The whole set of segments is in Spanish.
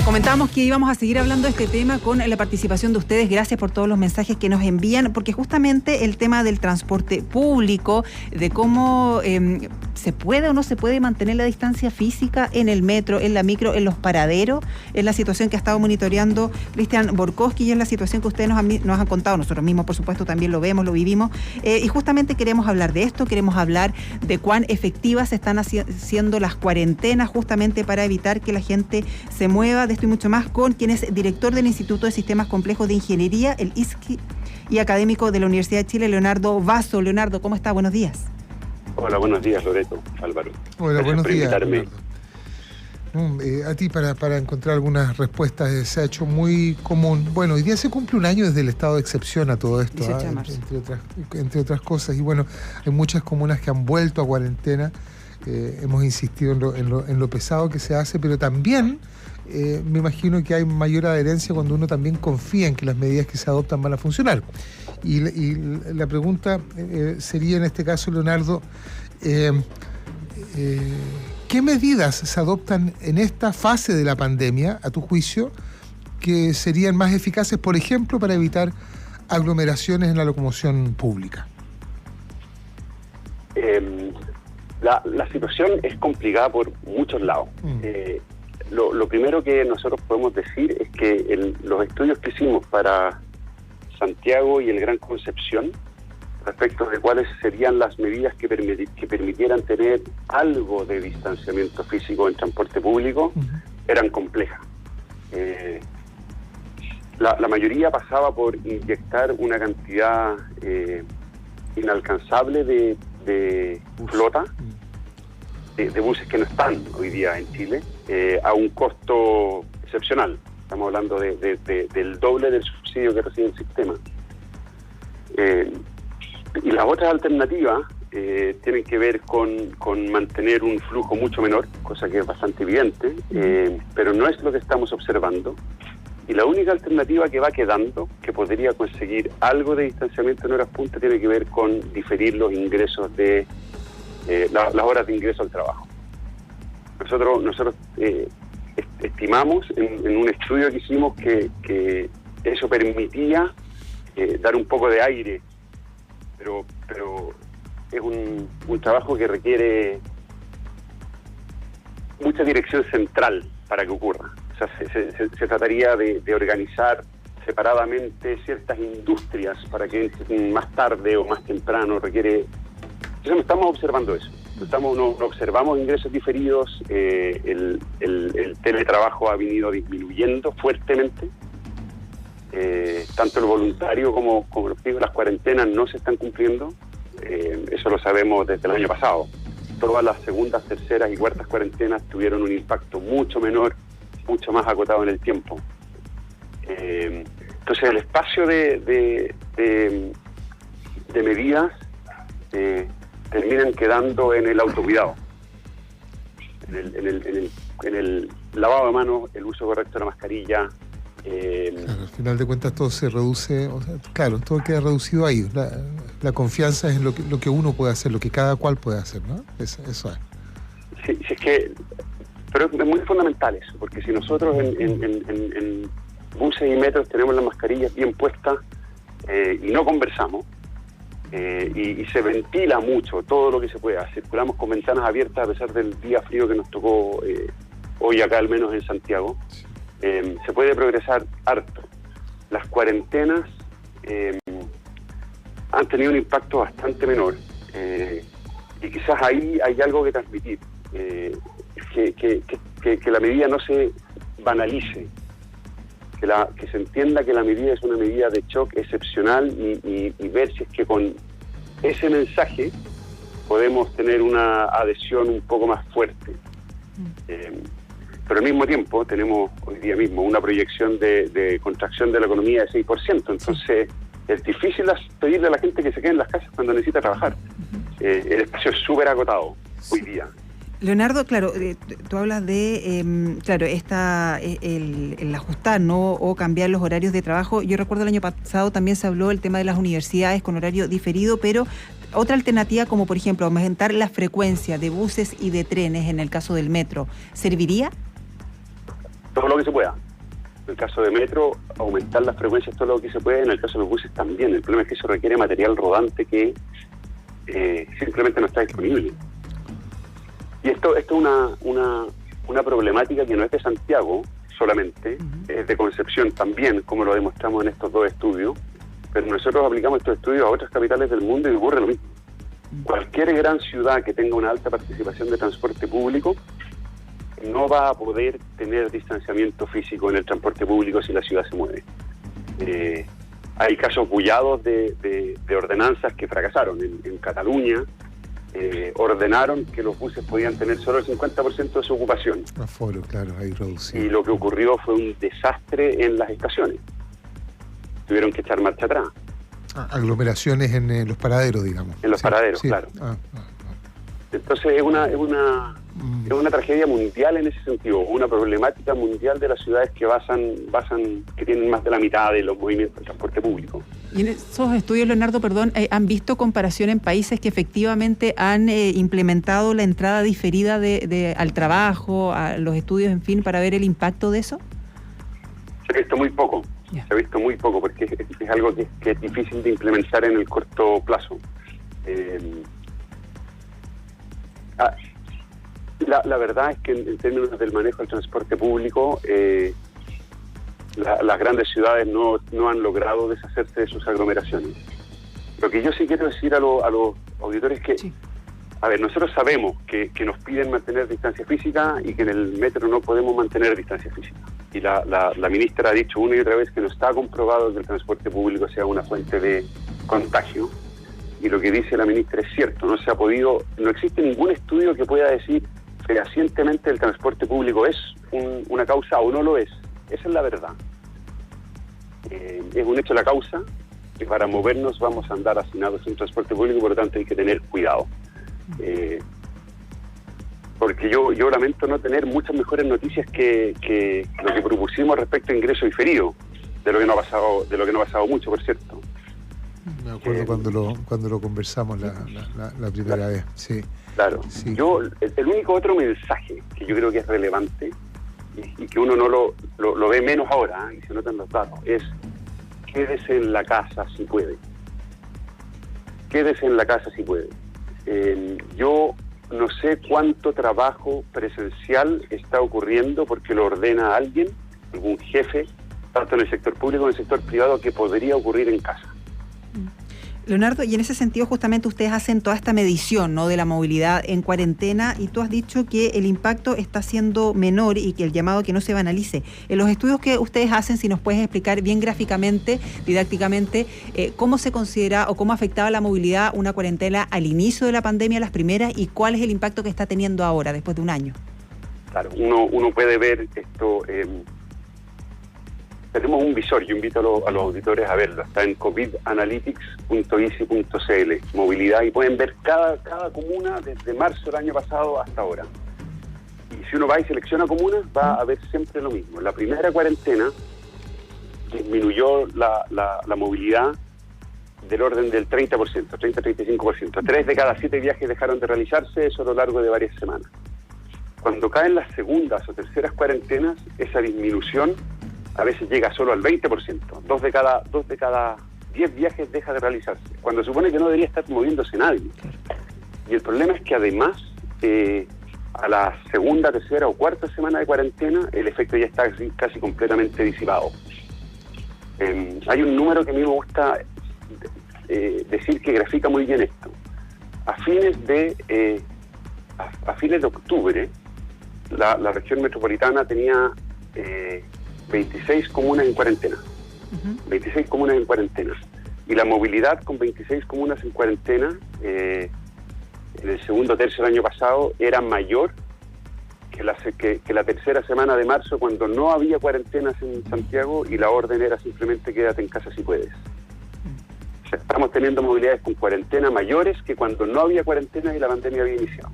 Comentábamos que íbamos a seguir hablando de este tema con la participación de ustedes. Gracias por todos los mensajes que nos envían, porque justamente el tema del transporte público, de cómo se puede o no se puede mantener la distancia física en el metro, en la micro, en los paraderos, es la situación que ha estado monitoreando Cristian Borkowski y es la situación que ustedes nos han contado. Nosotros mismos, por supuesto, también lo vemos, lo vivimos. Y justamente queremos hablar de esto, queremos hablar de cuán efectivas están haciendo las cuarentenas justamente para evitar que la gente se mueva. De esto y mucho más con quien es director del Instituto de Sistemas Complejos de Ingeniería, el ISCI, y académico de la Universidad de Chile, Leonardo Vaso. Leonardo, ¿cómo está? Buenos días. Hola, buenos días, Loreto, Álvaro. Hola, buenos días, Leonardo. A ti para encontrar algunas respuestas se ha hecho muy común. Bueno, hoy día se cumple un año desde el estado de excepción a todo esto, 18 de marzo. entre otras cosas. Y bueno, hay muchas comunas que han vuelto a cuarentena. Hemos insistido en lo pesado que se hace, pero también me imagino que hay mayor adherencia cuando uno también confía en que las medidas que se adoptan van a funcionar. Y la pregunta sería en este caso, Leonardo, ¿qué medidas se adoptan en esta fase de la pandemia, a tu juicio, que serían más eficaces, por ejemplo, para evitar aglomeraciones en la locomoción pública? La situación es complicada por muchos lados. Lo primero que nosotros podemos decir es que los estudios que hicimos para Santiago y el Gran Concepción, respecto de cuáles serían las medidas que permitieran tener algo de distanciamiento físico en transporte público, eran complejas. La mayoría pasaba por inyectar una cantidad inalcanzable de flota, de buses que no están hoy día en Chile, a un costo excepcional. Estamos hablando del doble del subsidio que recibe el sistema. Y las otras alternativas tienen que ver con mantener un flujo mucho menor, cosa que es bastante evidente, pero no es lo que estamos observando. Y la única alternativa que va quedando, que podría conseguir algo de distanciamiento en horas punta, tiene que ver con diferir los ingresos de las horas de ingreso al trabajo. Nosotros estimamos en un estudio que hicimos que eso permitía dar un poco de aire, pero es un trabajo que requiere mucha dirección central para que ocurra. O sea, se trataría de organizar separadamente ciertas industrias para que más tarde o más temprano requiere. Entonces no estamos observando eso. No observamos ingresos diferidos. El teletrabajo ha venido disminuyendo fuertemente. Tanto el voluntario como las cuarentenas no se están cumpliendo. Eso lo sabemos desde el año pasado. Todas las segundas, terceras y cuartas cuarentenas tuvieron un impacto mucho menor, mucho más acotado en el tiempo. Entonces el espacio de medidas terminan quedando en el autocuidado, en el lavado de manos, el uso correcto de la mascarilla. Claro, al final de cuentas todo se reduce, o sea, claro, todo queda reducido ahí. La confianza es en lo que uno puede hacer, lo que cada cual puede hacer, ¿no? Eso es. Sí, es que, pero es muy fundamental eso, porque si nosotros en buses y metros tenemos las mascarillas bien puestas y no conversamos, y se ventila mucho todo lo que se pueda, circulamos con ventanas abiertas a pesar del día frío que nos tocó hoy acá, al menos en Santiago, se puede progresar harto. Las cuarentenas han tenido un impacto bastante menor, y quizás ahí hay algo que transmitir, que la medida no se banalice, que se entienda que la medida es una medida de shock excepcional y ver si es que con ese mensaje podemos tener una adhesión un poco más fuerte. Pero al mismo tiempo tenemos hoy día mismo una proyección de contracción de la economía de 6%, entonces es difícil pedirle a la gente que se quede en las casas cuando necesita trabajar. El espacio es súper agotado hoy día. Leonardo, claro, tú hablas de, el ajustar, ¿no? O cambiar los horarios de trabajo. Yo recuerdo el año pasado también se habló del tema de las universidades con horario diferido, pero otra alternativa como, por ejemplo, aumentar la frecuencia de buses y de trenes en el caso del metro, ¿serviría? todo lo que se pueda. En el caso de metro, aumentar las frecuencias todo lo que se puede. En el caso de los buses también. El problema es que eso requiere material rodante que simplemente no está disponible. Y esto es una problemática que no es de Santiago solamente, es de Concepción también, como lo demostramos en estos dos estudios, pero nosotros aplicamos estos estudios a otras capitales del mundo y ocurre lo mismo. Cualquier gran ciudad que tenga una alta participación de transporte público no va a poder tener distanciamiento físico en el transporte público si la ciudad se mueve. Hay casos bullados de ordenanzas que fracasaron. En Cataluña ordenaron que los buses podían tener solo el 50% de su ocupación. Aforo, claro, ahí reducido. Y lo que ocurrió fue un desastre en las estaciones. Tuvieron que echar marcha atrás. Aglomeraciones en los paraderos, digamos. En los paraderos, claro. Entonces es una tragedia mundial en ese sentido, una problemática mundial de las ciudades que que tienen más de la mitad de los movimientos de transporte público. Y en esos estudios, Leonardo, ¿han visto comparación en países que efectivamente han implementado la entrada diferida al trabajo, a los estudios, en fin, para ver el impacto de eso? Se ha visto muy poco, porque es algo que es difícil de implementar en el corto plazo. La verdad es que en términos del manejo del transporte público, las grandes ciudades no han logrado deshacerse de sus aglomeraciones. Lo que yo sí quiero decir a los auditores es que, sí. A ver, nosotros sabemos que nos piden mantener distancia física y que en el metro no podemos mantener distancia física. Y la ministra ha dicho una y otra vez que no está comprobado que el transporte público sea una fuente de contagio. Y lo que dice la ministra es cierto, no existe ningún estudio que pueda decir fehacientemente el transporte público es una causa o no lo es. Esa es la verdad. Es un hecho la causa, que para movernos vamos a andar hacinados en transporte público, por lo tanto hay que tener cuidado. Porque yo lamento no tener muchas mejores noticias que lo que propusimos respecto a ingreso diferido, de lo que no ha pasado mucho, por cierto. Me acuerdo cuando lo conversamos la primera vez, sí. Claro. Sí. El único otro mensaje que yo creo que es relevante y que uno no lo ve menos ahora, y se notan los datos, es quédese en la casa si puede. Quédese en la casa si puede. Yo no sé cuánto trabajo presencial está ocurriendo porque lo ordena alguien, algún jefe, tanto en el sector público como en el sector privado, que podría ocurrir en casa. Leonardo, y en ese sentido justamente ustedes hacen toda esta medición, ¿no?, de la movilidad en cuarentena, y tú has dicho que el impacto está siendo menor y que el llamado a que no se banalice. En los estudios que ustedes hacen, si nos puedes explicar bien gráficamente, didácticamente, cómo se considera o cómo afectaba la movilidad una cuarentena al inicio de la pandemia, las primeras, y cuál es el impacto que está teniendo ahora, después de un año. Claro, uno puede ver esto. Tenemos un visor, yo invito a los auditores a verlo, está en covidanalytics.easy.cl, movilidad, y pueden ver cada comuna desde marzo del año pasado hasta ahora. Y si uno va y selecciona comunas, va a ver siempre lo mismo. La primera cuarentena disminuyó la movilidad del orden del 30%, 30-35%. 3 de cada 7 viajes dejaron de realizarse, eso a lo largo de varias semanas. Cuando caen las segundas o terceras cuarentenas, esa disminución a veces llega solo al 20%. 2 de cada 10 viajes deja de realizarse, cuando supone que no debería estar moviéndose nadie. Y el problema es que además, a la segunda, tercera o cuarta semana de cuarentena, el efecto ya está casi completamente disipado. Hay un número que a mí me gusta decir que grafica muy bien esto. A fines de octubre, la región metropolitana tenía 26 comunas en cuarentena. 26 comunas en cuarentena. Y la movilidad con 26 comunas en cuarentena en el segundo tercio del año pasado era mayor que la tercera semana de marzo, cuando no había cuarentenas en Santiago y la orden era simplemente quédate en casa si puedes. O sea, estamos teniendo movilidades con cuarentena mayores que cuando no había cuarentena y la pandemia había iniciado.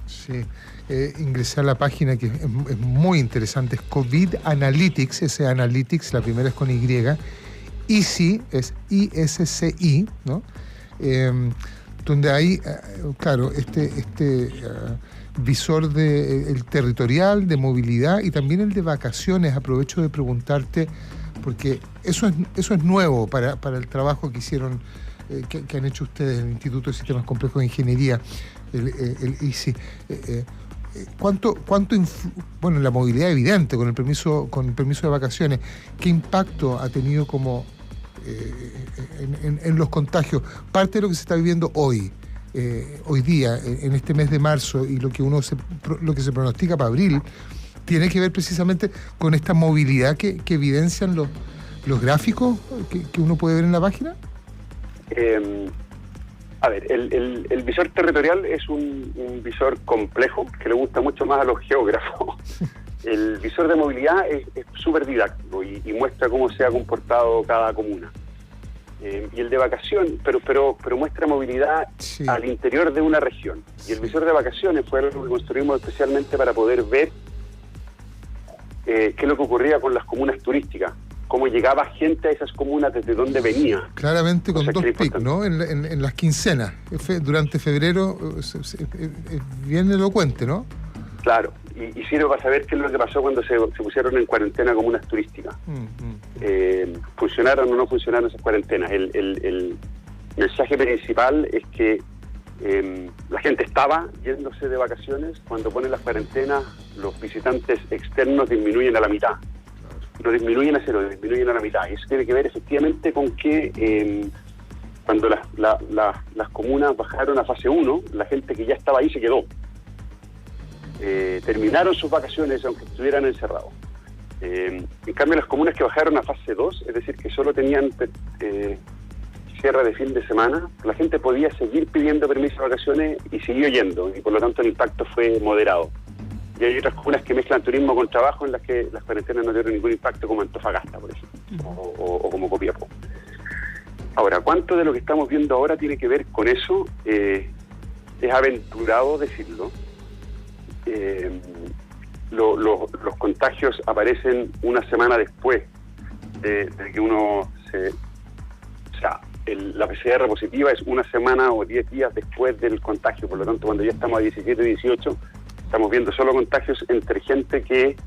Sí. Ingresé a la página que es muy interesante, es COVID Analytics, ese Analytics, la primera es con Y, Easy, es ISCI, ¿no? Donde hay, claro, visor el territorial, de movilidad y también el de vacaciones. Aprovecho de preguntarte, porque eso es nuevo para el trabajo que hicieron, que han hecho ustedes en el Instituto de Sistemas Complejos de Ingeniería, el ISI. Bueno, la movilidad evidente con el permiso de vacaciones, ¿qué impacto ha tenido como en los contagios? Parte de lo que se está viviendo hoy día, en este mes de marzo, y lo que se pronostica para abril, tiene que ver precisamente con esta movilidad que evidencian los gráficos que uno puede ver en la página. A ver, el visor territorial es un visor complejo que le gusta mucho más a los geógrafos. El visor de movilidad es súper didáctico y muestra cómo se ha comportado cada comuna. Y el de vacación, pero muestra movilidad al interior de una región. Y el visor de vacaciones fue algo que construimos especialmente para poder ver qué es lo que ocurría con las comunas turísticas, cómo llegaba gente a esas comunas, desde dónde venía. Claramente con dos picos, ¿no? En las quincenas. Durante febrero es bien elocuente, ¿no? Claro, y sirve para saber qué es lo que pasó cuando se pusieron en cuarentena comunas turísticas. ¿Funcionaron o no funcionaron esas cuarentenas? El mensaje principal es que la gente estaba yéndose de vacaciones. Cuando ponen las cuarentenas, los visitantes externos disminuyen a la mitad. No disminuyen a cero, disminuyen a la mitad. Y eso tiene que ver efectivamente con que cuando las comunas bajaron a fase 1, la gente que ya estaba ahí se quedó. Terminaron sus vacaciones aunque estuvieran encerrados. En cambio, las comunas que bajaron a fase 2, es decir, que solo tenían cierre de fin de semana, la gente podía seguir pidiendo permiso de vacaciones y siguió yendo, y por lo tanto el impacto fue moderado. Y hay otras comunas que mezclan turismo con trabajo, en las que las cuarentenas no tuvieron ningún impacto, como Antofagasta, por ejemplo, o como Copiapó. Ahora, ¿cuánto de lo que estamos viendo ahora tiene que ver con eso? Es aventurado decirlo. Los contagios aparecen una semana después de que uno la PCR positiva es una semana o 10 días después del contagio. Por lo tanto, cuando ya estamos a 17, 18, estamos viendo solo contagios entre gente que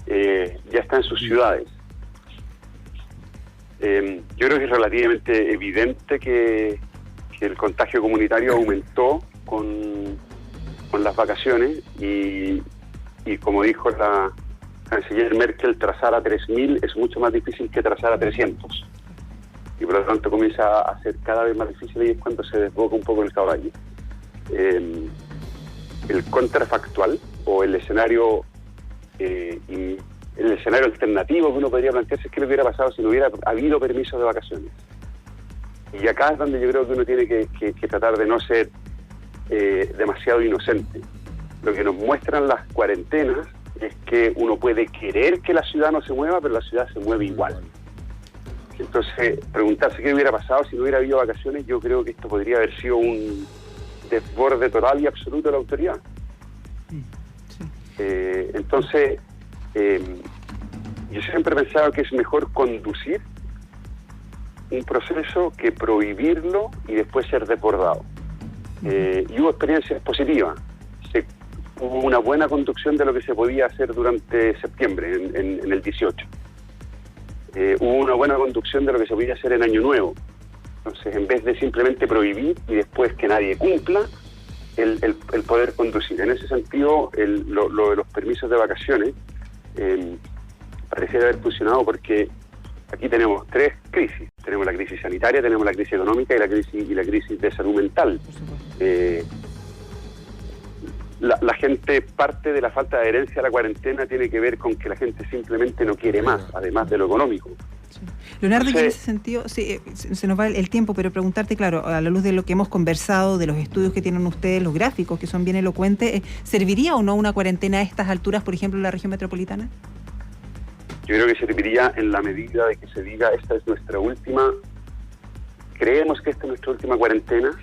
ya está en sus ciudades. Yo creo que es relativamente evidente que el contagio comunitario aumentó con las vacaciones y como dijo la canciller Merkel, trazar a 3.000 es mucho más difícil que trazar a 300. Y por lo tanto comienza a ser cada vez más difícil, y es cuando se desboca un poco el caballo. El contrafactual o el escenario alternativo que uno podría plantearse es qué le hubiera pasado si no hubiera habido permisos de vacaciones. Y acá es donde yo creo que uno tiene que tratar de no ser demasiado inocente. Lo que nos muestran las cuarentenas es que uno puede querer que la ciudad no se mueva, pero la ciudad se mueve igual. Entonces, preguntarse qué hubiera pasado si no hubiera habido vacaciones, yo creo que esto podría haber sido un desborde total y absoluto de la autoridad. Entonces, yo siempre he pensado que es mejor conducir un proceso que prohibirlo y después ser desbordado. Y hubo experiencias positivas. Hubo una buena conducción de lo que se podía hacer durante septiembre, en el 18. Hubo una buena conducción de lo que se podía hacer en Año Nuevo. Entonces, en vez de simplemente prohibir y después que nadie cumpla, el poder conducir. En ese sentido, lo de los permisos de vacaciones pareciera haber funcionado, porque aquí tenemos tres crisis. Tenemos la crisis sanitaria, tenemos la crisis económica y la crisis de salud mental. La gente, parte de la falta de adherencia a la cuarentena tiene que ver con que la gente simplemente no quiere más, además de lo económico. Sí. Leonardo, y en ese sentido, sí, se nos va el tiempo, pero preguntarte, claro, a la luz de lo que hemos conversado, de los estudios que tienen ustedes, los gráficos que son bien elocuentes, ¿serviría o no una cuarentena a estas alturas, por ejemplo, en la región metropolitana? Yo creo que serviría en la medida de que se diga, esta es nuestra última, creemos que esta es nuestra última cuarentena.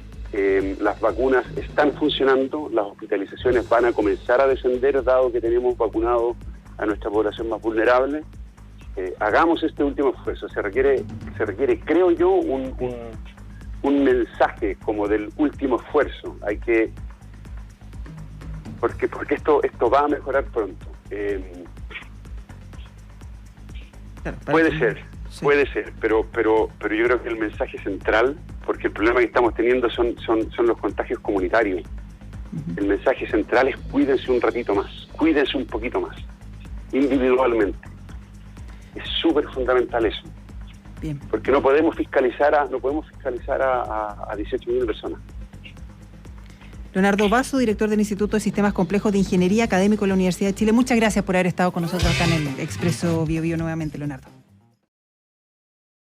Las vacunas están funcionando, las hospitalizaciones van a comenzar a descender, dado que tenemos vacunado a nuestra población más vulnerable. Hagamos este último esfuerzo. Se requiere, creo yo, un mensaje como del último esfuerzo. Hay que porque esto va a mejorar pronto. Claro, puede ser, sí. puede ser, pero yo creo que el mensaje central, porque el problema que estamos teniendo son los contagios comunitarios. El mensaje central es cuídense un ratito más, cuídense un poquito más, individualmente. Es súper fundamental eso. Bien. Porque no podemos fiscalizar a 18.000 personas. Leonardo Basso, director del Instituto de Sistemas Complejos de Ingeniería Académico de la Universidad de Chile. Muchas gracias por haber estado con nosotros acá en el Expreso Bio Bio nuevamente, Leonardo.